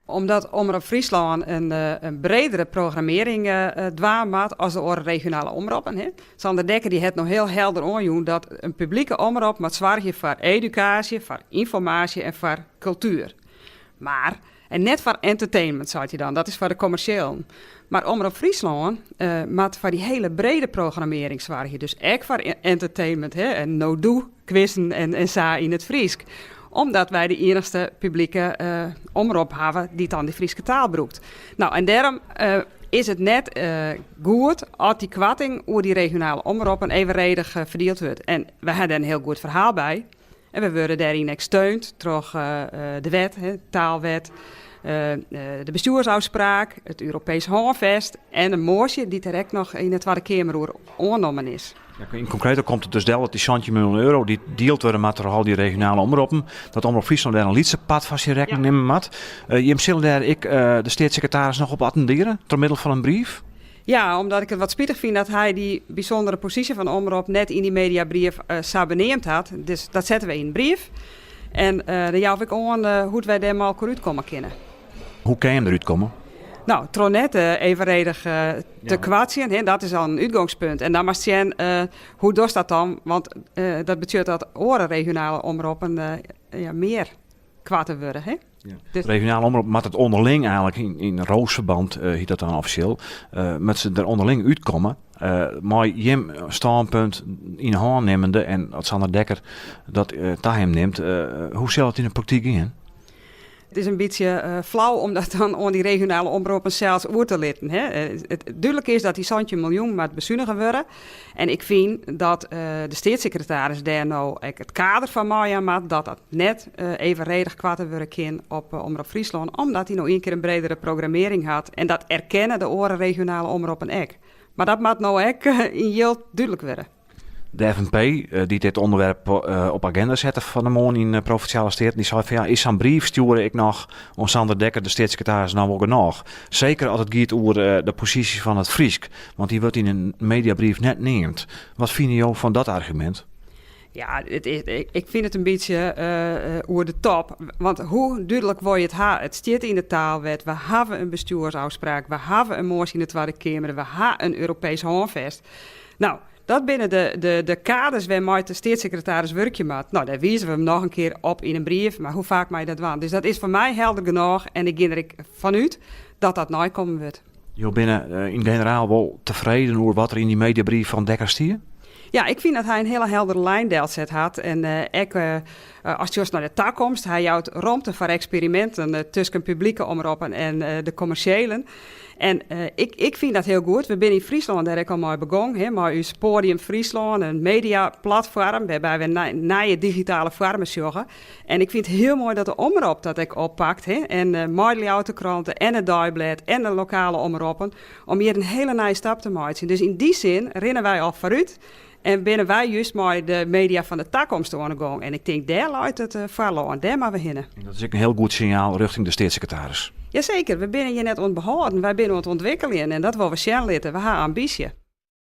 Omdat Omroep Friesland een bredere programmering dwaamaat als de andere regionale omroepen. Hè. Sander Dekker die het nog heel helder aanjoen dat een publieke omroep moet zorgen voor educatie, voor informatie en voor cultuur. En net voor entertainment, zei hij dan. Dat is voor de commerciële. Maar Omroep Friesland moet voor die hele brede programmering zorgen. Dus echt voor entertainment. Hè, en no-do quizzen en sa in het Friesk. Omdat wij de enigste publieke omroep hebben die dan die Friese taal broekt. Nou, en daarom is het net goed als die kwatting over die regionale omroepen evenredig verdeeld wordt. En we hebben er een heel goed verhaal bij. En we worden daarin gesteund door de wet, taalwet, de bestuursafspraak, het Europees Handvest en een motie die direct nog in het Tweede Kamer aangenomen is. Ja, in concreto komt het dus wel dat die 20 miljoen euro die deelt worden met al die regionale omroepen, dat Omroep Friesland daar een liedse pad van zijn rekening nemen moet. Je zullen daar de staatssecretaris nog op attenderen, door middel van een brief? Ja, omdat ik het wat spietig vind dat hij die bijzondere positie van omroep net in die mediabrief zou beneemd had. Dus dat zetten we in een brief. En dan jou ik aan hoe wij daar maar eruit komen kunnen. Hoe kan je eruit komen? Nou, tronet evenredig te kwatsen, dat is al een uitgangspunt. En dan mag je zien, hoe doet dat dan? Want dat betekent dat andere regionale omroepen meer kwatten worden. Hè? Ja. Dus regionale omroep moet het onderling eigenlijk in roosverband, heet dat dan officieel, met ze er onderling uitkomen. Maar Jim standpunt in hand nemende en als Sander Dekker dat hem neemt, hoe zal het in de praktijk in? het is een beetje flauw om dat dan aan die regionale omroepen zelfs oor te laten. Het duidelijk is dat die 20 miljoen moet bezuinigen worden. En ik vind dat de staatssecretaris daar nou het kader van Maya maakt, dat dat net evenredig kwaad worden kan op Omroep Friesland, omdat hij nou een keer een bredere programmering had. En dat erkennen de oren regionale omroepen ook. Maar dat moet nou ook in heel duidelijk worden. De FNP, die dit onderwerp op agenda zette van de morgen in Provinciale Staten, die zei van ja, is zo'n brief sturen ik nog aan Sander Dekker, de staatssecretaris, nou wel genoeg. Zeker als het gaat over de positie van het Friesk, want die wordt in een mediabrief net neemt. Wat vind je van dat argument? Ja, ik vind het een beetje over de top. Want hoe duidelijk wil je het hebben? Het staat in de taalwet. We hebben een bestuursafspraak. We hebben een motie in de Tweede Kamer. We hebben een Europees handvest. Nou, dat binnen de kaders waarmee de staatssecretaris werkje maakt. Nou, daar wijzen we hem nog een keer op in een brief. Maar hoe vaak mij dat doen? Dus dat is voor mij helder genoeg. En ik ging er vanuit dat dat nooit komen wordt. Je bent in generaal wel tevreden over wat er in die mediabrief van Dekker stier? Ja, ik vind dat hij een hele heldere lijn deelzet had. En als je naar de toekomst, hij houdt ruimte voor experimenten tussen publieke omroepen en de commerciële. En ik vind dat heel goed. We zijn in Friesland daar ook al mooi begonnen. Met ons Podium Friesland, een mediaplatform, waarbij we nieuwe digitale vormen zorgen. En ik vind het heel mooi dat de omroep dat ook oppakt. En met de autokranten en het Dagblad en de lokale omroepen. Om hier een hele nieuwe stap te maken. Dus in die zin rennen wij al vooruit. En binnen wij juist maar de media van de toekomst aan de gang. En ik denk, daar luidt het verloren. Daar maar we hinnen. Dat is ook een heel goed signaal richting de staatssecretaris. Jazeker, we binnen je net ontbehouden. Wij binnen het ontwikkelen en dat willen we zien laten. We hebben ambitie.